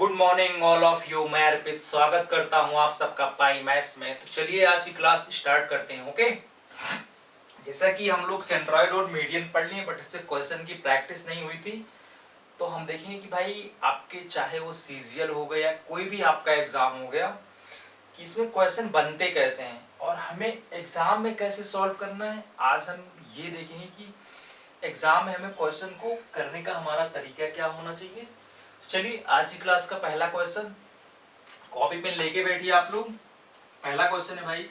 Good morning all of you. मैं अर्पित स्वागत करता हूं आप सबका पाई मैथ्स में। तो चलिए आज की क्लास स्टार्ट करते हैं। ओके, जैसा कि हम लोग सेंट्रॉइड और मीडियन पढ़ लिए बट इससे क्वेश्चन की प्रैक्टिस नहीं हुई थी, तो हम देखेंगे कि भाई आपके चाहे वो सीजीएल हो गया कोई भी आपका एग्जाम हो गया कि इसमें क्वेश्चन बनते कैसे हैं और हमें एग्जाम में कैसे सॉल्व करना है। आज हम ये देखेंगे कि एग्जाम में हमें क्वेश्चन को करने का हमारा तरीका क्या होना चाहिए। चलिए आज की क्लास का पहला क्वेश्चन, कॉपी पेन लेके बैठिए आप लोग। पहला क्वेश्चन है भाई,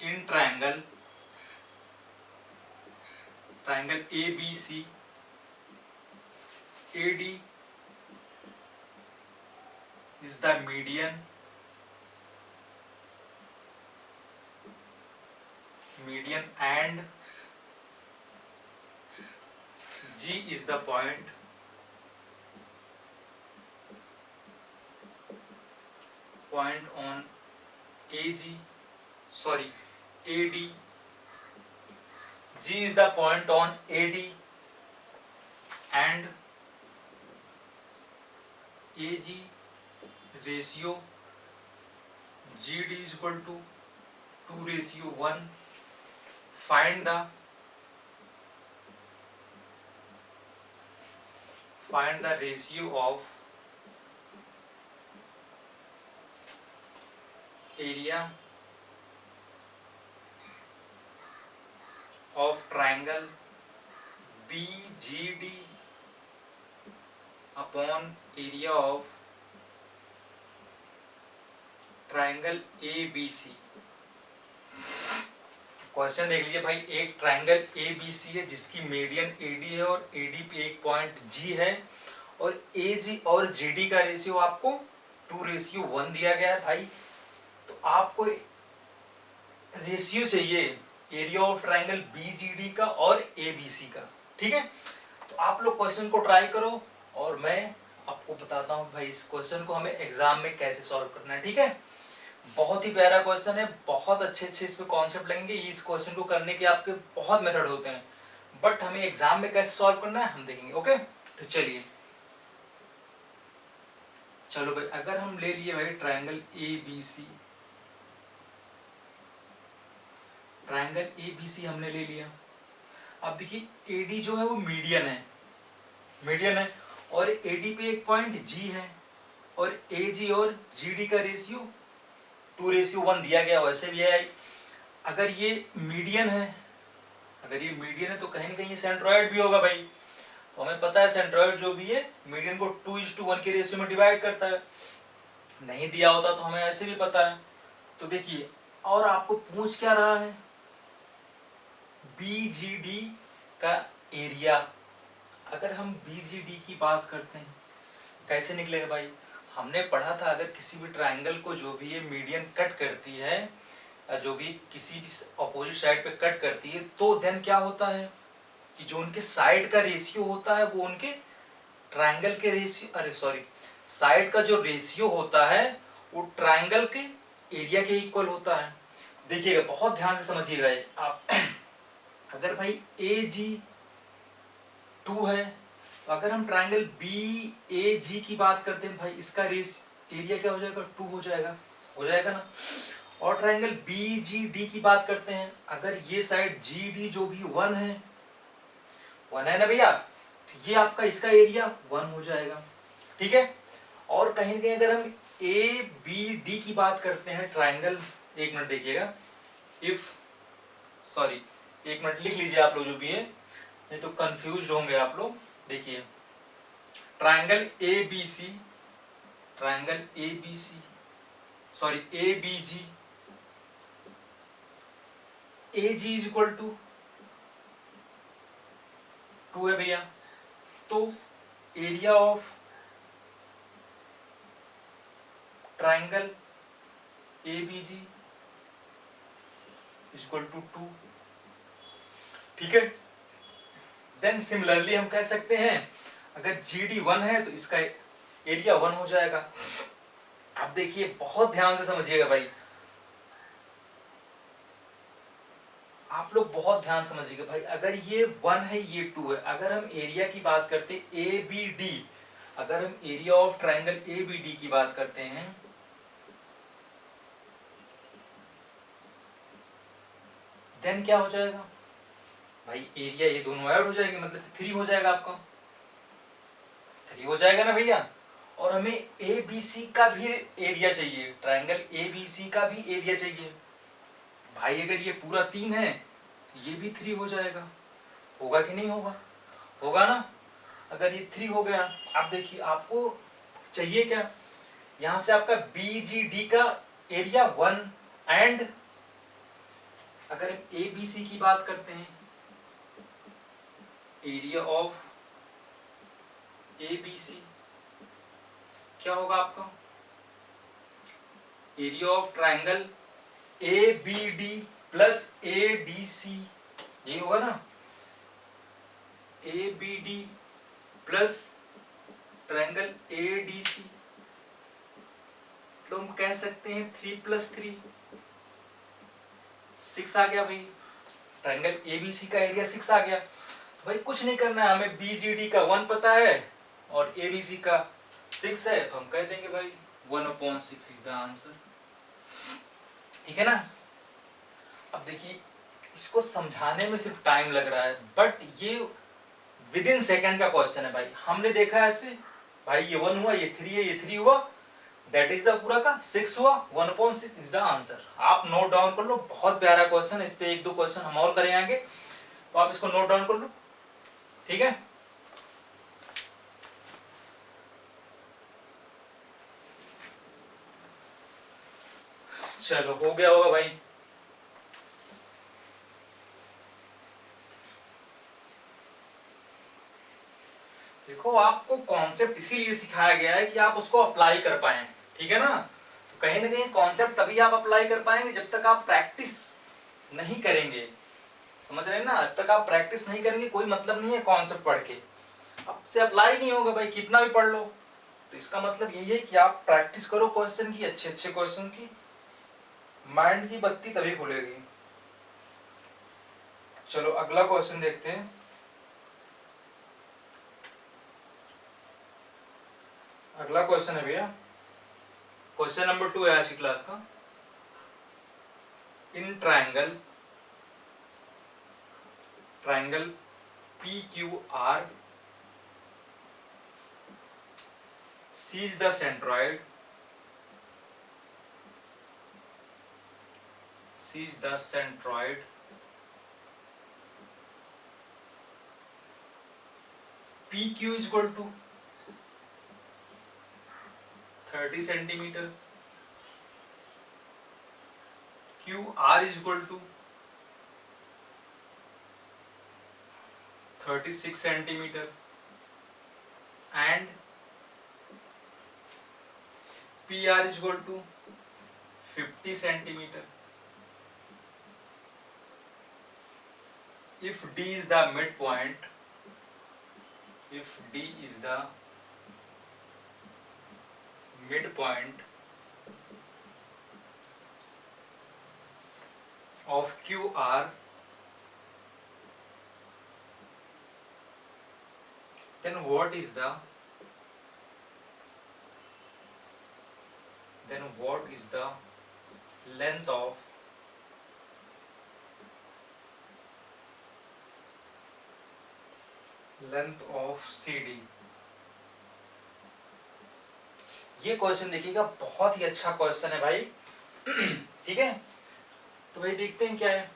in triangle A B C A D is the median and G is the point on A G sorry A D G is the point on AD and AG ratio GD is equal to 2:1. Find the ratio of area of triangle BGD upon area of triangle ABC। Question देख लीजिए भाई, एक triangle ABC है जिसकी median AD है और AD पे एक पॉइंट G है और AG और GD का रेशियो आपको 2:1 दिया गया है भाई। तो आपको रेशियो चाहिए एरिया ऑफ ट्रायंगल बीजीडी का और एबीसी का। ठीक है, तो आप लोग क्वेश्चन को ट्राई करो और मैं आपको बताता हूं भाई इस क्वेश्चन को हमें एग्जाम में कैसे सॉल्व करना है। ठीक है, बहुत ही प्यारा क्वेश्चन है, बहुत अच्छे अच्छे इस पे कॉन्सेप्ट लगेंगे। इस क्वेश्चन को करने के आपके बहुत मेथड होते हैं बट हमें एग्जाम में कैसे सॉल्व करना है हम देखेंगे। ओके, तो चलो भाई, अगर हम ले लिए भाई ट्रायंगल एबीसी, ट्रायंगल एबीसी हमने ले लिया। अब देखिए एडी जो है वो मीडियन है और एडी पे एक पॉइंट जी है और एजी और जीडी का रेशियो 2:1 दिया गया। वैसे भी है अगर ये मीडियन है तो कहीं ना कहीं सेंट्रॉइड भी होगा भाई। तो हमें पता है सेंट्रॉइड जो भी है मीडियन को 2:1 के रेशियो में डिवाइड करता है। नहीं दिया होता तो हमें ऐसे भी पता है। तो देखिए, और आपको पूछ क्या रहा है, BGD का एरिया। अगर हम BGD की बात करते हैं कैसे निकलेगा भाई, हमने पढ़ा था अगर किसी भी ट्रायंगल को जो भी ये मीडियन कट करती है, जो भी किसी भी अपोजिट साइड पे कट करती है, तो देन क्या होता है कि जो उनके साइड का रेशियो होता है वो उनके ट्रायंगल के रेशियो साइड का जो रेशियो होता है वो ट्रायंगल के एरिया के इक्वल होता है। देखिएगा, बहुत ध्यान से समझिएगा आप। अगर भाई AG2 है तो अगर हम ट्रायंगल BAG की बात करते हैं भाई, इसका एरिया क्या हो जाएगा, 2 हो जाएगा ना। और ट्रायंगल BGD की बात करते हैं, अगर ये साइड GD जो भी 1 है ना भैया, तो ये आपका इसका एरिया 1 हो जाएगा। ठीक है, और कहीं कहीं अगर हम ABD की बात करते हैं ट्रायंगल, एक मिनट देखिएगा, एक मिनट लिख लीजिए आप लोग जो भी है, नहीं तो कंफ्यूज होंगे आप लोग। देखिए, triangle ABC ABG AG is equal to 2 है भैया। तो area of triangle ABG is equal to 2। ठीक है, देन सिमिलरली हम कह सकते हैं अगर GD 1 है तो इसका एरिया 1 हो जाएगा। अब देखिए, बहुत ध्यान से समझिएगा भाई, आप लोग बहुत ध्यान समझिएगा भाई। अगर ये 1 है ये 2 है, अगर हम एरिया की बात करते ABD, अगर हम एरिया ऑफ ट्राइंगल ABD की बात करते हैं, देन क्या हो जाएगा भाई, एरिया ये दोनों ऐड हो जाएंगे, मतलब 3 हो जाएगा आपका, 3 हो जाएगा ना भैया। और हमें ABC का भी एरिया चाहिए, ट्राइंगल ABC का भी एरिया चाहिए भाई। अगर ये पूरा 3 है ये भी 3 हो जाएगा, होगा कि नहीं होगा, होगा ना। अगर ये 3 हो गया, आप देखिए आपको चाहिए क्या, यहां से आपका BGD का एरिया 1 एंड अगर हम ABC की बात करते हैं, एरिया ऑफ ABC क्या होगा आपका, area of triangle ABD plus ADC, यही होगा ना, ABD प्लस ट्राइंगल ADC, तो हम कह सकते हैं 3 + 3 6 आ गया भाई, ट्राइंगल ABC का एरिया 6 आ गया। तो भाई कुछ नहीं करना है, हमें BGD का 1 पता है और ABC का 6 है, तो हम कह देंगे भाई 1/6 इज द आंसर, ठीक है ना। अब देखिए इसको समझाने में सिर्फ टाइम लग रहा है, बट ये विद इन सेकेंड का क्वेश्चन है भाई। हमने देखा ऐसे भाई, ये 1 हुआ, ये 3 है, ये 3 हुआ, दैट इज द पूरा का 6 हुआ, 1/6 इज द आंसर। आप नोट डाउन कर लो, बहुत प्यारा क्वेश्चन, इस पे 1-2 क्वेश्चन हम और करें आगे, तो आप इसको नोट डाउन कर लो, ठीक है। चलो हो गया होगा भाई। देखो आपको कॉन्सेप्ट इसीलिए सिखाया गया है कि आप उसको अप्लाई कर पाए, ठीक है ना। तो कहीं ना कहीं कॉन्सेप्ट तभी आप अप्लाई कर पाएंगे जब तक आप प्रैक्टिस नहीं करेंगे, समझ रहे हैं ना। जब तक आप प्रैक्टिस नहीं करेंगे कोई मतलब नहीं है कॉन्सेप्ट पढ़ के, आपसे अप्लाई नहीं होगा भाई, कितना भी पढ़ लो। तो इसका मतलब यही है कि आप प्रैक्टिस करो क्वेश्चन की, अच्छे अच्छे क्वेश्चन की, माइंड की बत्ती तभी खुलेगी। चलो अगला क्वेश्चन देखते हैं। अगला क्वेश्चन है भैया, क्वेश्चन नंबर 2 है आज की क्लास का। In triangle PQR, C is the centroid, PQ is equal to 30 centimeter, QR is equal to 36 centimeter and PR is equal to 50 centimeter. If D is the midpoint, of QR, then what is the length of CD। ये question देखिएगा, बहुत ही अच्छा question है भाई, ठीक है। तो भाई देखते हैं क्या है,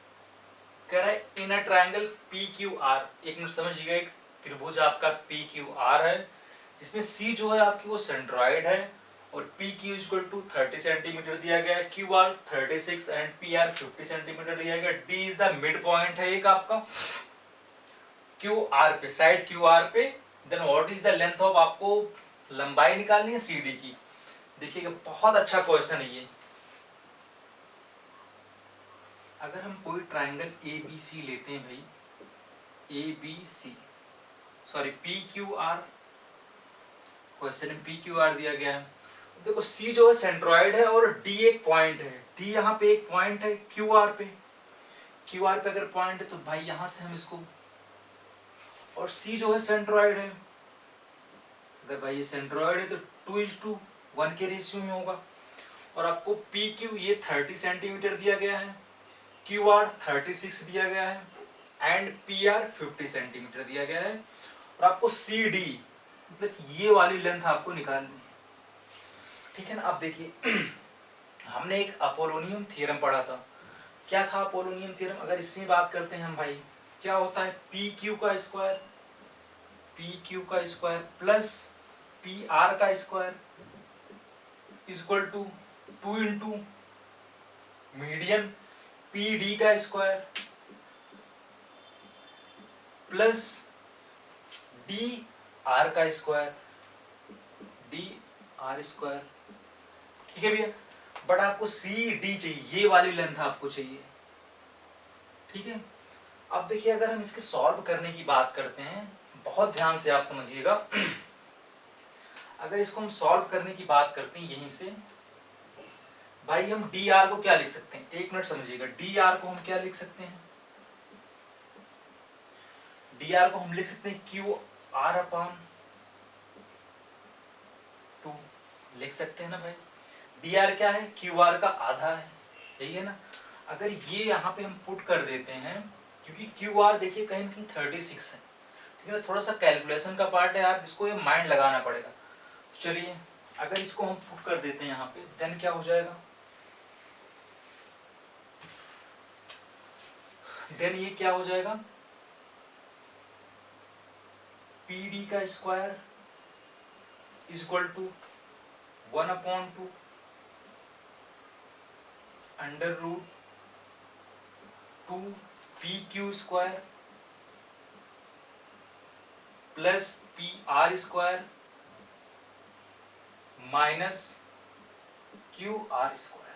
कह रहा है इन अ ट्राइंगल PQR, एक मिनट समझिएगा, एक त्रिभुज आपका PQR है जिसमें C जो है आपकी वो सेंट्रॉइड है और PQ इक्वल टू 30 सेंटीमीटर दिया गया है, QR 36 एंड PR 50 सेंटीमीटर दिया गया, D is the mid point है एक आपका QR पे, साइड QR पे। Then what is the length of, आपको लंबाई निकालनी है CD की। देखिएगा बहुत अच्छा क्वेश्चन है ये। अगर हम कोई ट्राइंगल ABC लेते हैं भाई, ABC सॉरी PQR, क्वेश्चन में PQR दिया गया है। देखो C जो है सेंट्रॉइड है और D एक पॉइंट है, D यहाँ पे एक पॉइंट है QR पे, QR पे अगर पॉइंट है तो भाई यहां से हम इसको, और C जो है सेंट्रॉइड है, अगर भाई ये सेंट्रॉइड है तो 2:1 के रेशियो में होगा। और आपको पी क्यू ये 30 सेंटीमीटर दिया गया है, क्यू आर 36 दिया गया है एंड पी आर 50 सेंटीमीटर दिया गया है। और आपको सी डी मतलब ये वाली लेंथ आपको निकालनी है, ठीक है ना। अब देखिए हमने एक अपोलोनियम थ्योरम पढ़ा था। क्या था अपोलोनियम थ्योरम? अगर इसमें बात करते हैं हम भाई, क्या होता है पी क्यू का स्क्वायर, पी क्यू का स्क्वायर प्लस पी आर का square equal to 2 into median P D का स्क्वायर प्लस डी आर का स्क्वायर, डी आर स्क्वायर, ठीक है भैया। बट आपको सी डी चाहिए, ये वाली लेंथ आपको चाहिए, ठीक है। अब देखिए अगर हम इसके सॉल्व करने की बात करते हैं, बहुत ध्यान से आप समझिएगा। अगर इसको हम सॉल्व करने की बात करते हैं यहीं से, भाई हम डी आर को क्या लिख सकते हैं, एक मिनट समझिएगा। डी आर को हम क्या लिख सकते हैं, डी आर को हम लिख सकते हैं क्यू आर अपॉन 2, लिख सकते हैं ना भाई। डी आर क्या है, क्यू आर का आधा है, यही है ना। अगर ये यहाँ पे हम पुट कर देते हैं, क्योंकि क्यू आर देखिए कहीं ना कहीं 36 है, ठीक है ना। थोड़ा सा कैलकुलेशन का पार्ट है, आप इसको ये माइंड लगाना पड़ेगा। चलिए अगर इसको हम पुट कर देते हैं यहाँ पे, देन क्या हो जाएगा, देन ये क्या हो जाएगा, पी डी का square equal to 1/2 under root 2 P Q square plus P R square minus Q R square,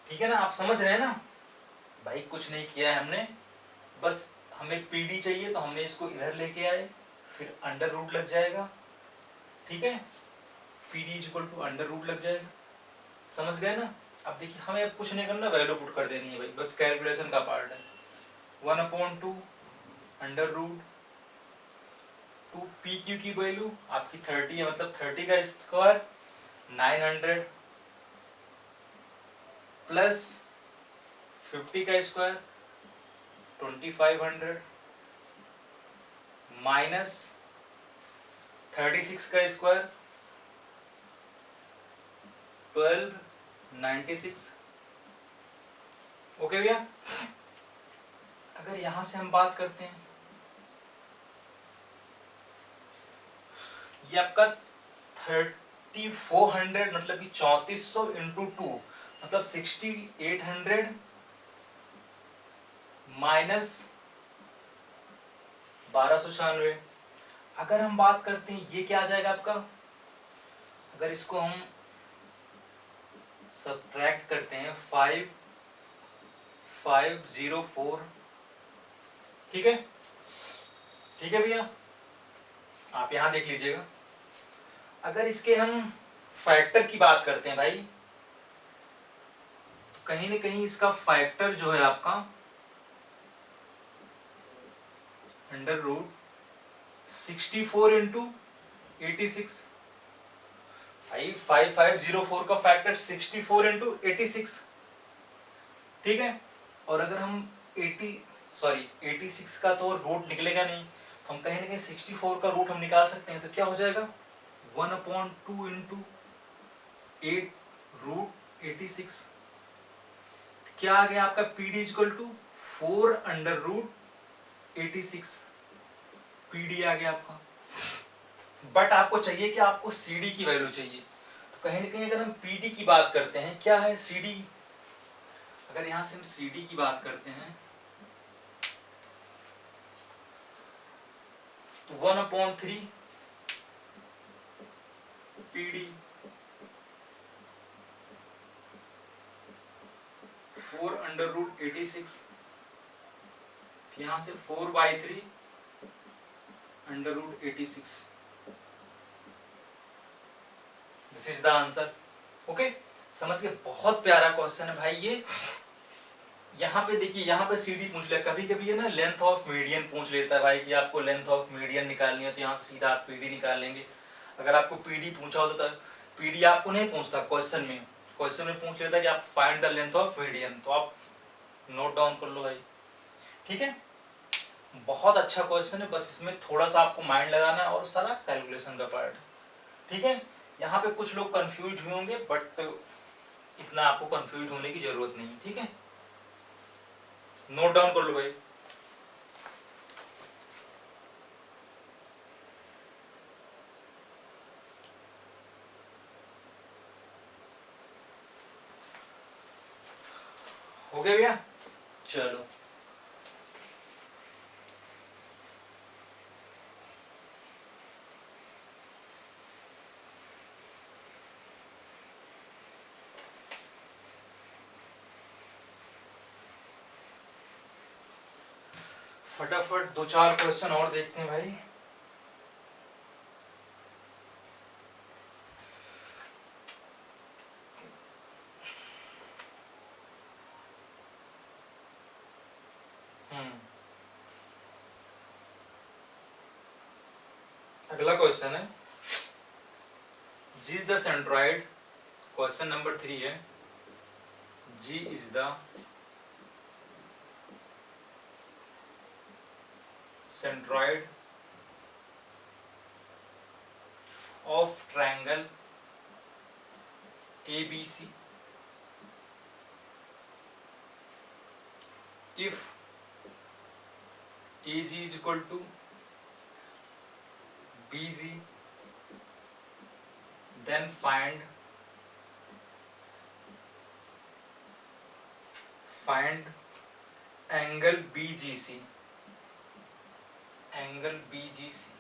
ठीक है ना। आप समझ रहे हैं ना भाई, कुछ नहीं किया है हमने, बस हमें पी डी चाहिए तो हमने इसको इधर लेके आए, फिर अंडर रूट लग जाएगा, ठीक है। P D equal to under root लग जाएगा, समझ गए ना। अब देखिए हमें अब कुछ नहीं करना, वैल्यू पुट कर देनी है भाई, बस कैलकुलेशन का पार्ट है। 1/2 अंडर रूट 2 पी क्यू की वैल्यू आपकी 30 है, मतलब 30 का स्क्वायर 900 प्लस 50 का स्क्वायर 2500 माइनस 36 का स्क्वायर 1296। ओके भैया। अगर यहां से हम बात करते हैं, ये आपका 3400 मतलब कि 3400 इंटू 2 मतलब 6800 माइनस 1296। अगर हम बात करते हैं ये क्या आ जाएगा आपका, अगर इसको हम सब्ट्रैक्ट करते हैं 5504, ठीक है, ठीक है भैया। आप यहां देख लीजिएगा, अगर इसके हम फैक्टर की बात करते हैं भाई, तो कहीं ना कहीं इसका फैक्टर जो है आपका अंडर रूट 64 इंटू 86, भाई 5504 का फैक्टर 64 इंटू 86, ठीक है। और अगर हम 86 का तो रूट निकलेगा नहीं, तो हम कहीं ना कहीं 64 का रूट हम निकाल सकते हैं, तो क्या हो जाएगा 1/2 इंटू 8 रूट 86। क्या आ गया आपका P D equal to 4 under root 86, P D आ गया आपका। बट आपको चाहिए कि आपको सी डी की वैल्यू चाहिए, तो कहीं ना कहीं अगर हम पी डी की बात करते हैं, क्या है सी डी, अगर यहां से हम सी डी की बात करते हैं तो 1/3 पी डी 4 अंडर रूट 86, यहां से 4/3 under root 86, this is the answer. Okay, समझ के, बहुत प्यारा क्वेश्चन है भाई यहाँ पे देखिए, यहाँ पे सी डी पूछ लिया, कभी कभी है ना लेंथ ऑफ मीडियन पूछ लेता है भाई कि आपको लेंथ ऑफ मीडियन निकालनी है, तो यहाँ से सीधा आप पी डी निकाल लेंगे। अगर आपको पी डी पूछा होता तो पी डी आपको नहीं पूछता क्वेश्चन में, क्वेश्चन में पूछ लेता कि आप find the length of median, तो आप नोट डाउन कर लो भाई, ठीक है। बहुत अच्छा क्वेश्चन है, बस इसमें थोड़ा सा आपको माइंड लगाना है और सारा कैलकुलेशन का पार्ट, ठीक है। यहाँ पे कुछ लोग कंफ्यूज हुए होंगे, बट इतना आपको कंफ्यूज होने की जरूरत नहीं है, ठीक है। नोट डाउन कर लो भाई। हो गया भैया, चलो। फटाफट दो चार क्वेश्चन और देखते हैं भाई। अगला क्वेश्चन है, G is the centroid, question number 3 है, G is the centroid of triangle ABC if AG is equal to BG, then find angle BGC, angle BGC।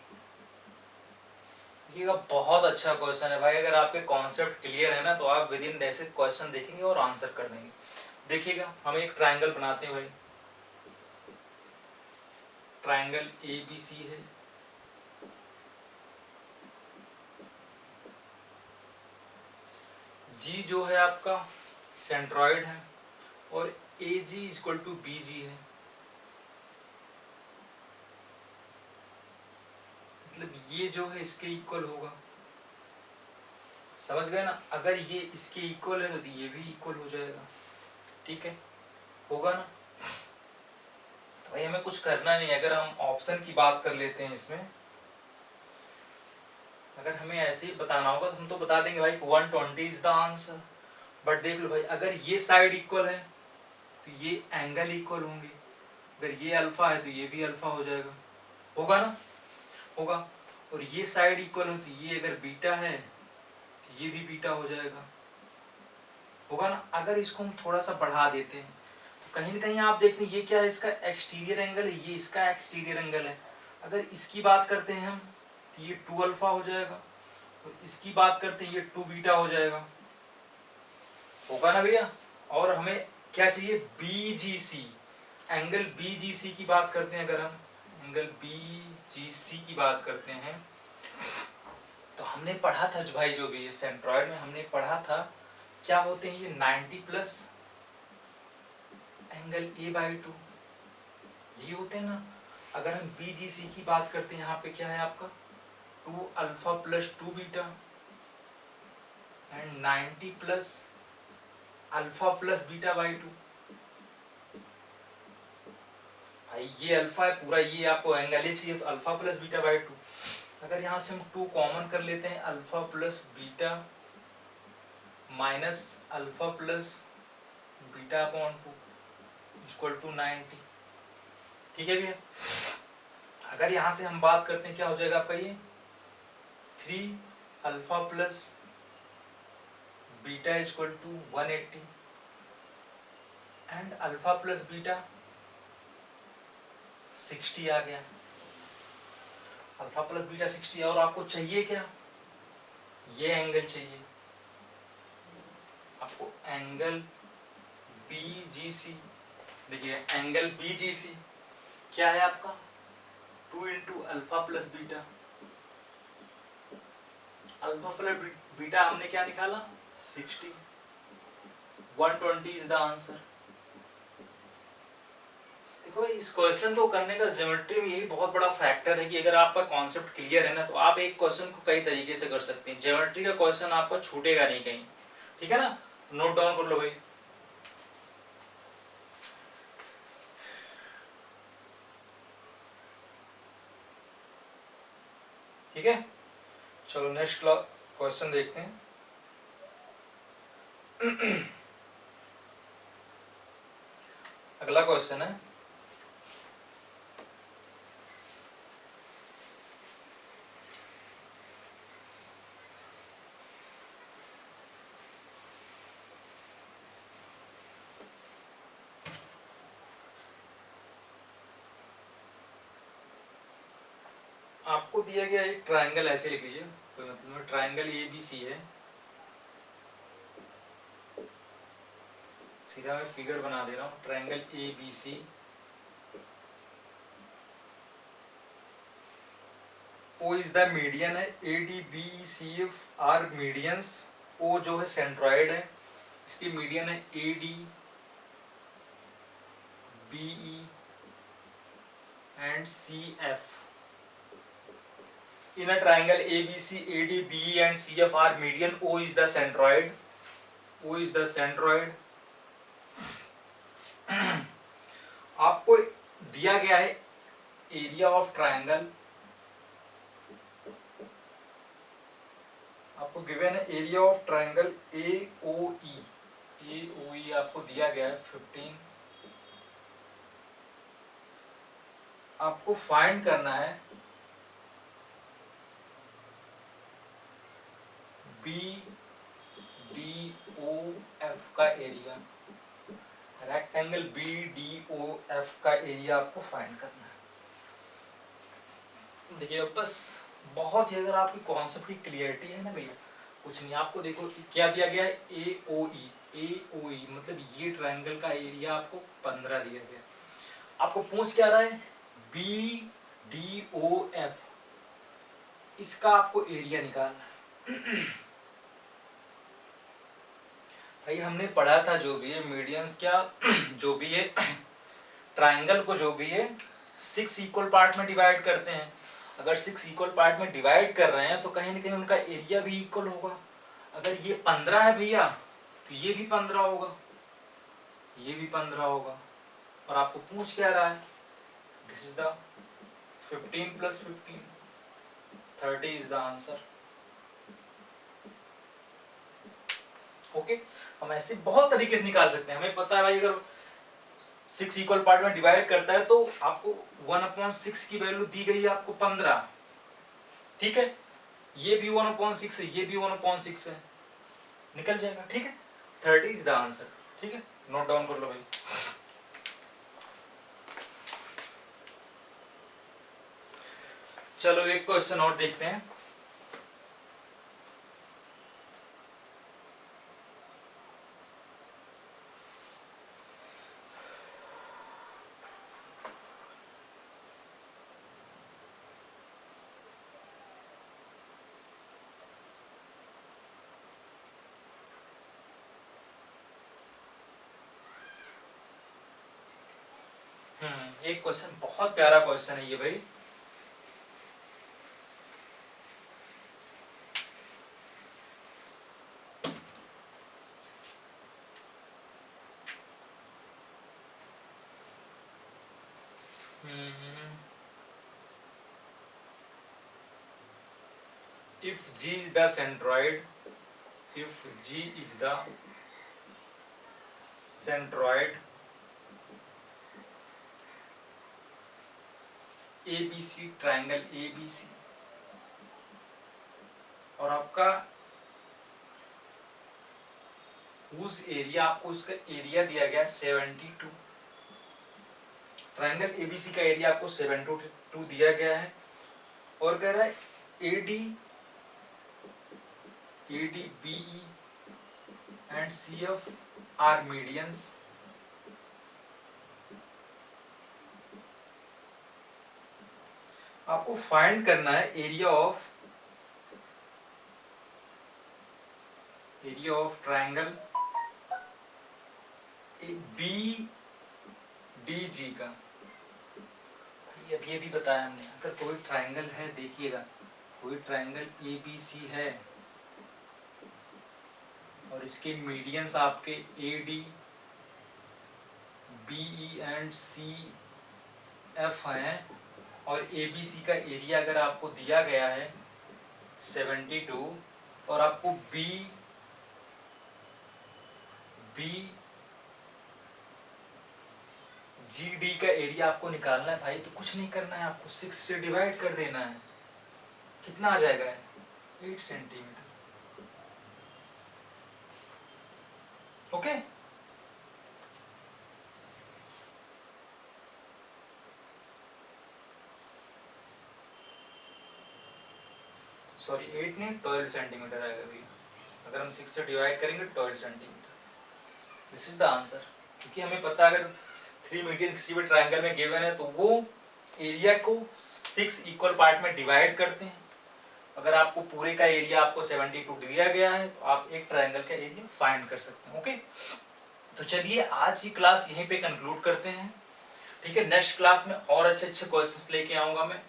ये बहुत अच्छा क्वेश्चन है भाई, अगर आपके कॉन्सेप्ट क्लियर है ना तो आप विद इन ऐसे क्वेश्चन देखेंगे और आंसर कर देंगे। देखिएगा, हम एक ट्रायंगल बनाते हैं भाई, ट्रायंगल ABC है, G जो है आपका सेंट्रॉइड है और AG इक्वल टू BG है, मतलब ये जो है इसके इक्वल होगा, समझ गए ना। अगर ये इसके इक्वल है तो ये भी इक्वल हो जाएगा, ठीक है, होगा ना। तो भाई हमें कुछ करना नहीं है, अगर हम ऑप्शन की बात कर लेते हैं इसमें, अगर हमें ऐसे ही बताना होगा तो हम तो बता देंगे भाई 120 इज द आंसर। बट देख लो भाई, अगर ये साइड इक्वल है तो ये एंगल इक्वल होंगे, अगर ये अल्फा है तो ये भी अल्फा हो जाएगा, होगा ना, होगा। और ये साइड इक्वल हो तो ये अगर बीटा है तो ये भी बीटा हो जाएगा, होगा ना। अगर इसको हम थोड़ा सा बढ़ा देते हैं तो कहीं ना कहीं आप देखते हैं ये क्या है, इसका एक्सटीरियर एंगल है, ये इसका एक्सटीरियर एंगल है। अगर इसकी बात करते हैं हम तो ये 2 अल्फा हो जाएगा, और इसकी बात करते हैं ये 2 बीटा हो जाएगा, होगा ना भैया। और हमें क्या चाहिए, BGC, एंगल BGC की बात करते हैं, अगर हम एंगल BGC की बात करते हैं तो हमने पढ़ा था जो भाई, जो भी सेंट्रॉइड में हमने पढ़ा था क्या होते हैं ये 90 प्लस एंगल A/2, ये होते हैं ना। अगर हम BGC की बात करते हैं, यहाँ पे क्या है आपका 2 alpha plus 2 beta and 90 plus alpha plus beta. भाई ये अल्फा है पूरा, ये आपको एंगल ही चाहिए तो अल्फा प्लस बीटा/2। अगर यहाँ से हम 2 कॉमन कर लेते हैं, alpha plus beta minus alpha plus beta equal to 90, ठीक है भैया। अगर यहाँ से हम बात करते हैं क्या हो जाएगा आपका ये 3 alpha plus beta equal to 180 and alpha plus beta 60 आ गया, अल्फा प्लस बीटा 60। और आपको चाहिए क्या, ये एंगल चाहिए आपको, एंगल BGC। देखिए एंगल BGC क्या है आपका 2 into alpha plus beta, alpha plus beta हमने क्या निकाला 60, 120 इज द आंसर। देखो भाई, इस क्वेश्चन को करने का ज्योमेट्री में यही बहुत बड़ा फैक्टर है कि अगर आपका कॉन्सेप्ट क्लियर है ना तो आप एक क्वेश्चन को कई तरीके से कर सकते हैं। ज्योमेट्री का क्वेश्चन आपका छूटेगा नहीं कहीं, ठीक है ना। नोट डाउन कर लो भाई। ठीक है, चलो नेक्स्ट क्वेश्चन देखते हैं। अगला क्वेश्चन है, आपको दिया गया एक ट्रायंगल, ऐसे लिख लीजिए, कोई मतलब नहीं, ट्रायंगल ABC है। सीधा मैं फिगर बना दे रहा हूँ, triangle ABC। O is the median है, ADBECF आर मीडियंस। O जो है सेंट्रॉइड है, इसकी मीडियन है ADBE and CF। In a triangle ABC, AD, BE and CF are median. O is the centroid. O is the centroid. आपको दिया गया है एरिया ऑफ ट्रायंगल, आपको गिवन है area of triangle AOE। AOE आपको दिया गया है 15। आपको फाइंड करना है BDOF का एरिया, रेक्टेंगल BDOF का एरिया आपको फाइंड करना है। देखिए बस बहुत ही, अगर आपकी कॉन्सेप्ट की क्लियरिटी है ना भैया, कुछ नहीं। आपको देखो क्या दिया गया है, AOE मतलब ये ट्रायंगल का एरिया आपको 15 दिया गया। आपको पूछ क्या रहा है, BDOF, इसका आपको एरिया निकालना है। भाई हमने पढ़ा था जो भी है मीडियंस, क्या जो भी है ट्रायंगल को जो भी है 6 इक्वल पार्ट में डिवाइड करते हैं। अगर 6 इक्वल पार्ट में डिवाइड कर रहे हैं तो कहीं ना कहीं उनका एरिया भी इक्वल होगा। अगर ये 15 है भैया तो ये भी 15 होगा, ये भी 15 होगा। और आपको पूछ क्या रहा है, this is the 15 + 15, 30 is the answer. Okay, हम ऐसे बहुत तरीके से निकाल सकते हैं। हमें पता है भाई, अगर 6 इक्वल पार्ट में डिवाइड करता है तो आपको 1/6 की वैल्यू दी गई है आपको 15, ठीक है। ये भी 1/6 है, ये भी 1/6 है, निकल जाएगा, ठीक है। 30 इज द आंसर, ठीक है। नोट डाउन कर लो भाई। चलो एक क्वेश्चन और देखते हैं। एक क्वेश्चन, बहुत प्यारा क्वेश्चन है ये भाई। If G is the centroid, if G is the centroid, ABC triangle ABC, और आपका उस एरिया, आपको उसका एरिया दिया गया 72। ट्रायंगल ABC का एरिया आपको 72 दिया गया है, और कह रहा है ADBE and CF are medians। आपको फाइंड करना है एरिया ऑफ ट्रायंगल BDG का। अब ये भी बताया हमने, अगर कोई ट्रायंगल है, देखिएगा कोई ट्रायंगल ए बी सी है और इसके मीडियंस आपके A D B E and C F हैं और ए बी सी का एरिया अगर आपको दिया गया है 72 और आपको बी जी डी का एरिया आपको निकालना है भाई, तो कुछ नहीं करना है, आपको 6 से डिवाइड कर देना है। कितना आ जाएगा? 8 सेंटीमीटर। ओके, सॉरी 8 नहीं 12 सेंटीमीटर आएगा भैया, अगर हम 6 से डिवाइड करेंगे 12 centimetre. This is the answer, क्योंकि हमें पता है अगर 3 मीडियन किसी भी ट्रायंगल में गिवन है तो वो एरिया को 6 इक्वल पार्ट में डिवाइड करते हैं। अगर आपको पूरे का एरिया आपको 72 दिया गया है तो आप एक ट्रायंगल का एरिया फाइंड कर सकते हैं। ओके, तो चलिए आज की क्लास यहीं पे कंक्लूड करते हैं। ठीक है, नेक्स्ट क्लास में और अच्छे अच्छे क्वेश्चंस लेके आऊंगा मैं,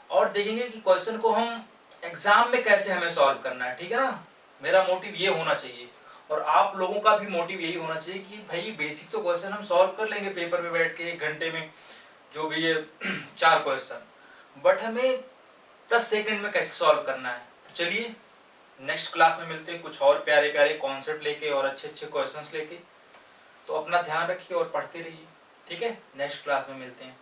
और देखेंगे कि क्वेश्चन को हम एग्जाम में कैसे हमें सॉल्व करना है। ठीक है ना, मेरा मोटिव ये होना चाहिए और आप लोगों का भी मोटिव यही होना चाहिए कि भाई बेसिक तो क्वेश्चन हम सॉल्व कर लेंगे पेपर में बैठ के 1 घंटे में, जो भी है 4 क्वेश्चन, बट हमें 10 सेकंड में कैसे सॉल्व करना है। चलिए नेक्स्ट क्लास में मिलते हैं कुछ और प्यारे प्यारे कॉन्सेप्ट लेके और अच्छे अच्छे क्वेश्चंस लेके। तो अपना ध्यान रखिए और पढ़ते रहिए। ठीक है, नेक्स्ट क्लास में मिलते हैं।